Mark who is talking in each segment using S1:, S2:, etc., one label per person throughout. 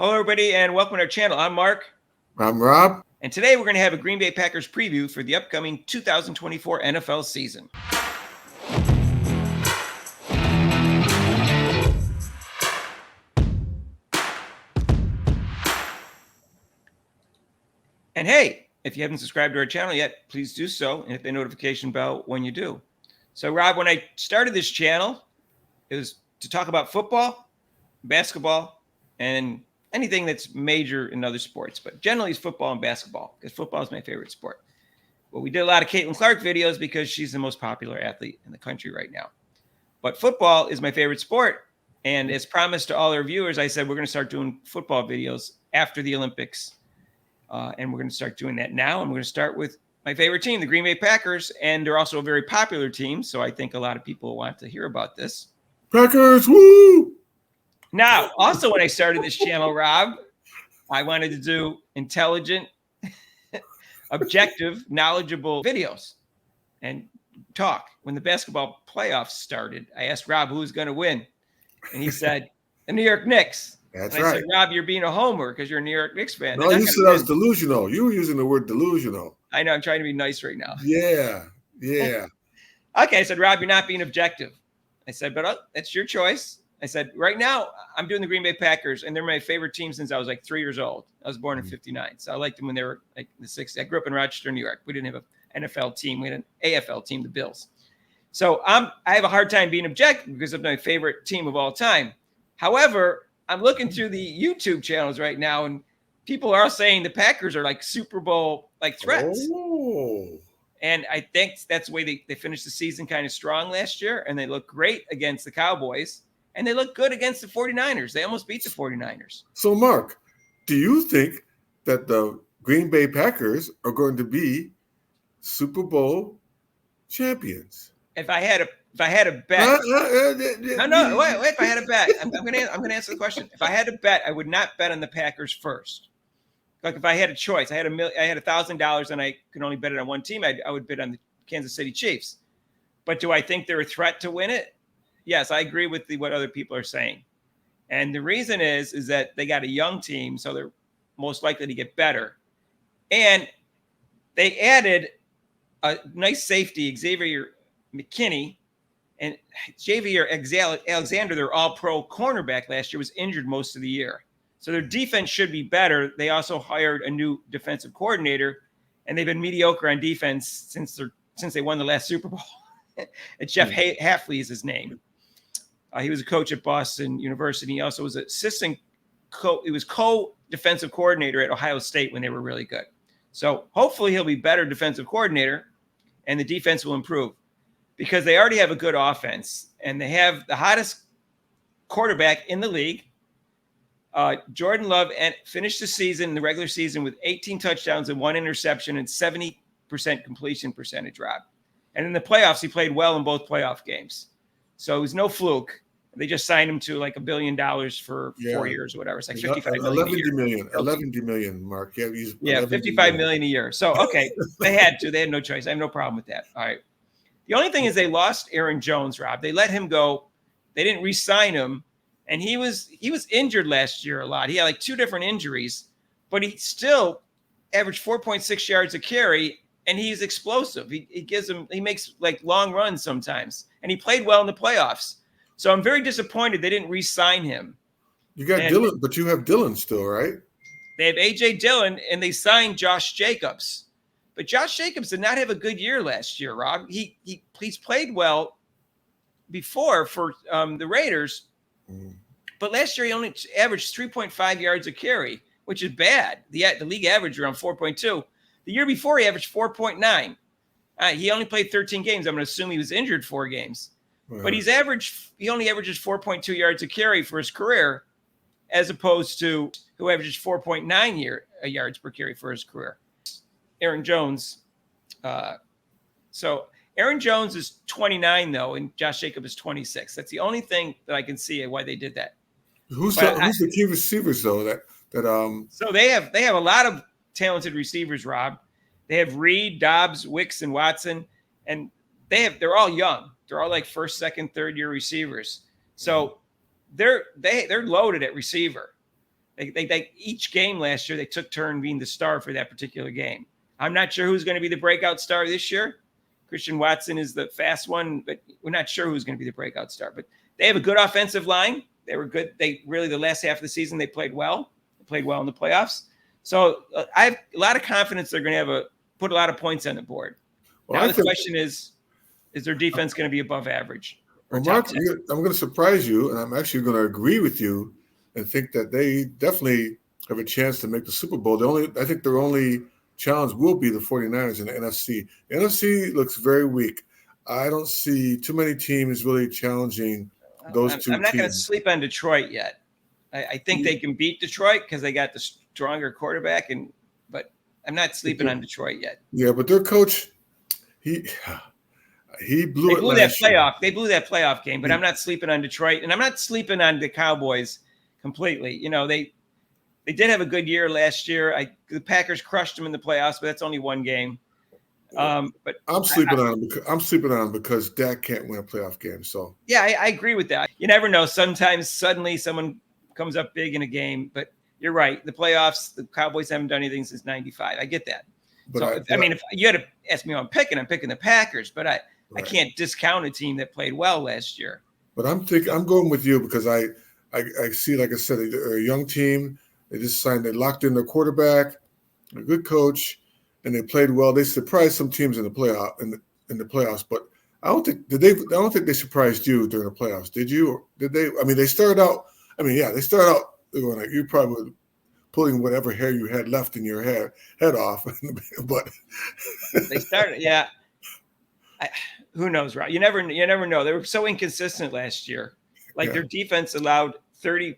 S1: Hello, everybody, and welcome to our channel. I'm Mark.
S2: I'm Rob.
S1: And today we're going to have a Green Bay Packers preview for the upcoming 2024 NFL season. And hey, if you haven't subscribed to our channel yet, please do so and hit the notification bell when you do. So, Rob, when I started this channel, it was to talk about football, basketball, and anything that's major in other sports. But generally, it's football and basketball because football is my favorite sport. Well, we did a lot of Caitlin Clark videos because she's the most popular athlete in the country right now. But football is my favorite sport. And as promised to all our viewers, I said we're going to start doing football videos after the Olympics. And we're going to start doing that now. And we're going to start with my favorite team, the Green Bay Packers. And they're also a very popular team. So I think a lot of people want to hear about this.
S2: Packers, woo!
S1: Now, also when I started this channel, Rob, I wanted to do intelligent, objective, knowledgeable videos and talk. When the basketball playoffs started, I asked Rob who was going to win. And he said, the New York Knicks.
S2: That's
S1: and I
S2: right.
S1: said, Rob, you're being a homer because you're a New York Knicks fan.
S2: No, you said I was delusional. You were using the word delusional.
S1: I know. I'm trying to be nice right now.
S2: Yeah.
S1: Okay. I said, Rob, you're not being objective. I said, but that's your choice. I said, right now, I'm doing the Green Bay Packers, and they're my favorite team since I was like 3 years old. I was born in 59. So I liked them when they were like in the 60s. I grew up in Rochester, New York. We didn't have an NFL team. We had an AFL team, the Bills. So I have a hard time being objective because of my favorite team of all time. However, I'm looking through the YouTube channels right now, and people are saying the Packers are like Super Bowl like threats.
S2: Oh.
S1: And I think that's the way they finished the season kind of strong last year, and they look great against the Cowboys. And they look good against the 49ers. They almost beat the 49ers.
S2: So, Mark, do you think that the Green Bay Packers are going to be Super Bowl champions?
S1: If I had a bet, no, wait. If I had a bet, I'm going to answer the question. If I had to bet, I would not bet on the Packers first. Like if I had a choice, I had $1,000 and I could only bet it on one team. I would bet on the Kansas City Chiefs. But do I think they're a threat to win it? Yes, I agree with what other people are saying. And the reason is that they got a young team, so they're most likely to get better. And they added a nice safety, Xavier McKinney, and Xavier Alexander, their all-pro cornerback last year, was injured most of the year. So their defense should be better. They also hired a new defensive coordinator, and they've been mediocre on defense since they won the last Super Bowl. And Jeff Hafley is his name. He was a coach at Boston University. He also was assistant he was co-defensive coordinator at Ohio State when they were really good. So hopefully he'll be better defensive coordinator and the defense will improve because they already have a good offense and they have the hottest quarterback in the league. Jordan Love finished the season, in the regular season, with 18 touchdowns and 1 interception and 70% completion percentage, Rob. And in the playoffs, he played well in both playoff games. So it was no fluke. They just signed him to like $1 billion for 4 years or whatever. It's like $55 million.
S2: 11 million, Mark.
S1: Yeah, $55 million a year. So, okay, they had to. They had no choice. I have no problem with that. All right. The only thing is they lost Aaron Jones, Rob. They let him go. They didn't re-sign him. And he was injured last year a lot. He had like 2 different injuries, but he still averaged 4.6 yards a carry. And he's explosive. He makes like long runs sometimes. And he played well in the playoffs. So I'm very disappointed they didn't re-sign him.
S2: You got Dillon, but you have Dillon still, right?
S1: They have A.J. Dillon, and they signed Josh Jacobs. But Josh Jacobs did not have a good year last year, Rob. He's played well before for the Raiders. But last year he only averaged 3.5 yards a carry, which is bad. The league average around 4.2. The year before, he averaged 4.9. He only played 13 games. I'm going to assume he was injured 4 games. But he only averages 4.2 yards a carry for his career, as opposed to who averages 4.9 yards per carry for his career. Aaron Jones. So Aaron Jones is 29, though, and Josh Jacobs is 26. That's the only thing that I can see why they did that.
S2: Who's the key receivers, though?
S1: So they have a lot of talented receivers, Rob. They have Reed, Dobbs, Wicks, and Watson, and they're all young. They're all like first, second, third year receivers. So they're loaded at receiver. They each game last year, they took turn being the star for that particular game. I'm not sure who's going to be the breakout star this year. Christian Watson is the fast one, but we're not sure who's going to be the breakout star. But they have a good offensive line. They were good. They really, the last half of the season, they played well. They played well in the playoffs. So I have a lot of confidence they're going to put a lot of points on the board. Well, now the question is their defense going to be above average?
S2: Well, Mark, I'm going to surprise you, and I'm actually going to agree with you and think that they definitely have a chance to make the Super Bowl. I think their only challenge will be the 49ers in the NFC. The NFC looks very weak. I don't see too many teams really challenging those two teams.
S1: I'm not going to sleep on Detroit yet. I think they can beat Detroit because they got the stronger quarterback, but I'm not sleeping on Detroit yet.
S2: Yeah, but their coach, he blew it last
S1: year. They blew that playoff game, but I'm not sleeping on Detroit, and I'm not sleeping on the Cowboys completely. They did have a good year last year. The Packers crushed them in the playoffs, but that's only one game. But
S2: I'm sleeping on them because Dak can't win a playoff game. So
S1: yeah, I agree with that. You never know. Sometimes suddenly someone comes up big in a game, but you're right. The playoffs, the Cowboys haven't done anything since '95. I get that. But I mean, if you had to ask me who I'm picking the Packers, but I can't discount a team that played well last year.
S2: But I'm going with you because I see, like I said, a young team. They locked in their quarterback, a good coach, and they played well. They surprised some teams in the playoffs, but I don't think they surprised you during the playoffs. Did you? Or did they? I mean, they started out. They started out going like you probably pulling whatever hair you had left in your head off, but
S1: they started. Yeah. Who knows, Rob? You never know. They were so inconsistent last year. Their defense allowed 30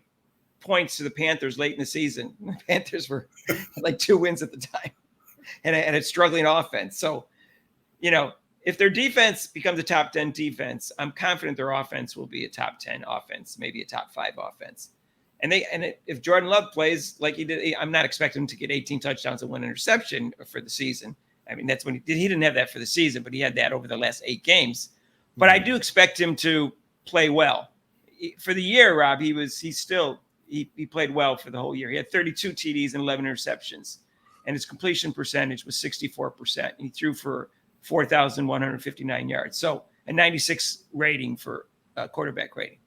S1: points to the Panthers late in the season. The Panthers were like 2 wins at the time and a struggling offense. So, if their defense becomes a top 10 defense, I'm confident their offense will be a top 10 offense, maybe a top 5 offense. And if Jordan Love plays like he did, I'm not expecting him to get 18 touchdowns and 1 interception for the season. I mean, that's when he didn't have that for the season, but he had that over the last 8 games. But I do expect him to play well. For the year, Rob, he played well for the whole year. He had 32 TDs and 11 interceptions, and his completion percentage was 64%. He threw for 4,159 yards. So a 96 rating for quarterback rating.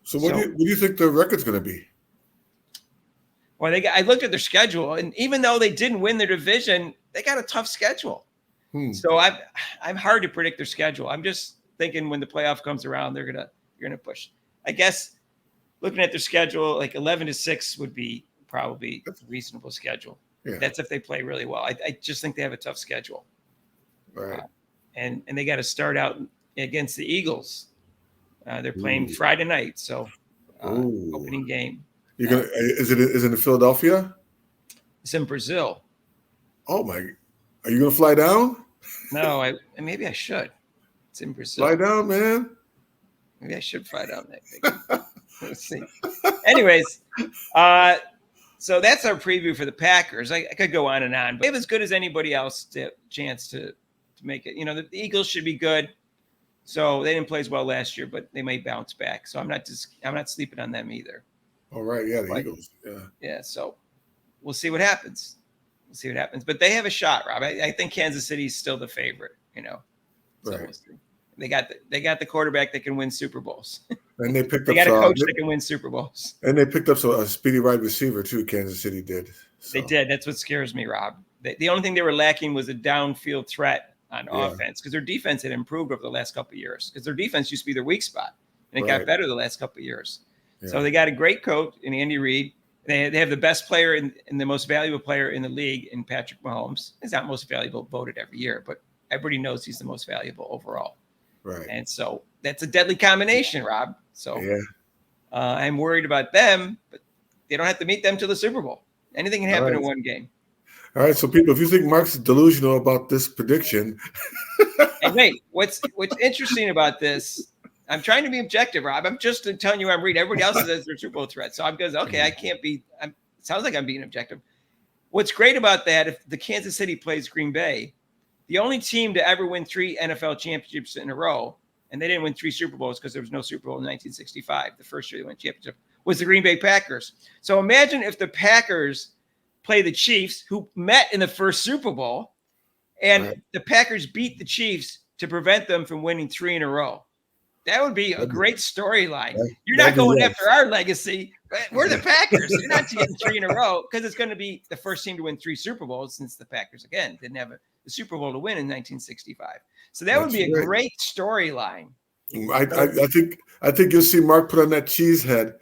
S2: So what do you think the record's going to be?
S1: Well, I looked at their schedule, and even though they didn't win their division, they got a tough schedule. So I'm hard to predict their schedule. I'm just thinking when the playoff comes around, they're gonna push. I guess looking at their schedule, like 11-6 would be probably a reasonable schedule. Yeah. That's if they play really well. I just think they have a tough schedule.
S2: Right.
S1: And they got to start out against the Eagles. They're playing Friday night, so opening game.
S2: Is it in Philadelphia?
S1: It's in Brazil.
S2: Oh my! Are you gonna fly down?
S1: No, maybe I should. It's in Brazil.
S2: Fly down, man.
S1: Maybe I should fly down that. Let's see. Anyways, so that's our preview for the Packers. I could go on and on, but they have as good as anybody else chance to make it. The Eagles should be good. So they didn't play as well last year, but they may bounce back. So I'm not sleeping on them either.
S2: All right, yeah, the Eagles, yeah.
S1: Yeah, so we'll see what happens. But they have a shot, Rob. I think Kansas City is still the favorite. So
S2: right.
S1: They got the quarterback that can win Super Bowls.
S2: And they picked
S1: up. They got a coach that can win Super Bowls.
S2: And they picked up a speedy wide receiver too. Kansas City did. So.
S1: They did. That's what scares me, Rob. The only thing they were lacking was a downfield threat on offense because their defense had improved over the last couple of years. Because their defense used to be their weak spot, and it got better the last couple of years. Yeah. So they got a great coach in Andy Reid. They have the best player and the most valuable player in the league in Patrick Mahomes. He's not most valuable voted every year, but everybody knows he's the most valuable overall.
S2: Right.
S1: And so that's a deadly combination, Rob. So I'm worried about them, but they don't have to meet them to the Super Bowl. Anything can happen in one game.
S2: All right. So people, if you think Mark's delusional about this prediction.
S1: And wait, what's interesting about this, I'm trying to be objective, Rob. I'm just telling you I'm reading. Everybody else says they're Super Bowl threat. So I'm going, okay, I can't be. It sounds like I'm being objective. What's great about that, if the Kansas City plays Green Bay, the only team to ever win 3 NFL championships in a row, and they didn't win 3 Super Bowls because there was no Super Bowl in 1965, the first year they won championship, was the Green Bay Packers. So imagine if the Packers play the Chiefs, who met in the first Super Bowl, and the Packers beat the Chiefs to prevent them from winning 3 in a row. That would be a great storyline. You're not going after our legacy. We're the Packers. You're not getting 3 in a row because it's going to be the first team to win 3 Super Bowls since the Packers, again, didn't have the Super Bowl to win in 1965. So that would be a great storyline.
S2: I think you'll see Mark put on that cheese head.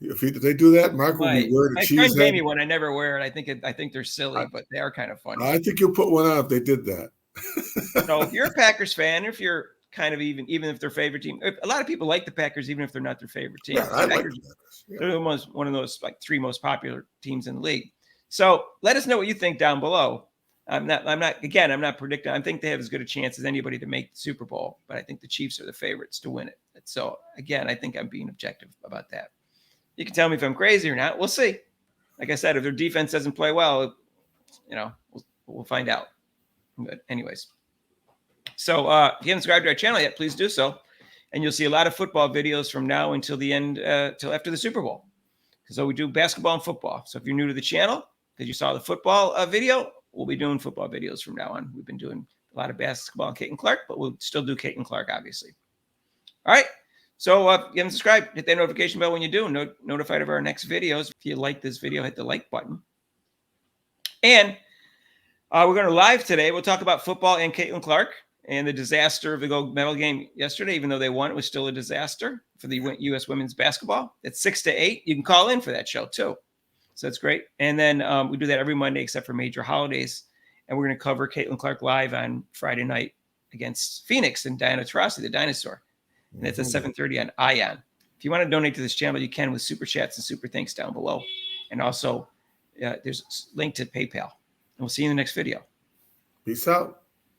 S2: If they do that, Mark will be wearing a cheese head. My friend
S1: gave me one. I never wear it. I think they're silly, but they are kind of funny.
S2: I think you'll put one on if they did that.
S1: So if you're a Packers fan, if you're kind of even if their favorite team, a lot of people like the Packers, even if they're not their favorite team.
S2: Yeah, I like the Packers.
S1: Yeah. They're one of those like 3 most popular teams in the league. So let us know what you think down below. I'm not predicting. I think they have as good a chance as anybody to make the Super Bowl, but I think the Chiefs are the favorites to win it. So again, I think I'm being objective about that. You can tell me if I'm crazy or not. We'll see. Like I said, if their defense doesn't play well, we'll find out. But anyways, so if you haven't subscribed to our channel yet, please do so. And you'll see a lot of football videos from now until the end, till after the Super Bowl. So we do basketball and football. So if you're new to the channel, because you saw the football video, we'll be doing football videos from now on. We've been doing a lot of basketball and Kate and Clark, but we'll still do Kate and Clark, obviously. All right. So if you haven't subscribed, hit that notification bell when you do. Notified of our next videos. If you like this video, hit the like button. And we're going to live today. We'll talk about football and Caitlin Clark and the disaster of the gold medal game yesterday. Even though they won, it was still a disaster for the U.S. women's basketball. It's 6 to 8. You can call in for that show too. So that's great. And then we do that every Monday except for major holidays. And we're going to cover Caitlin Clark live on Friday night against Phoenix and Diana Taurasi, the dinosaur. And it's at 7:30 on ION. If you want to donate to this channel, you can with super chats and super thanks down below. And also, there's a link to PayPal. And we'll see you in the next video.
S2: Peace out.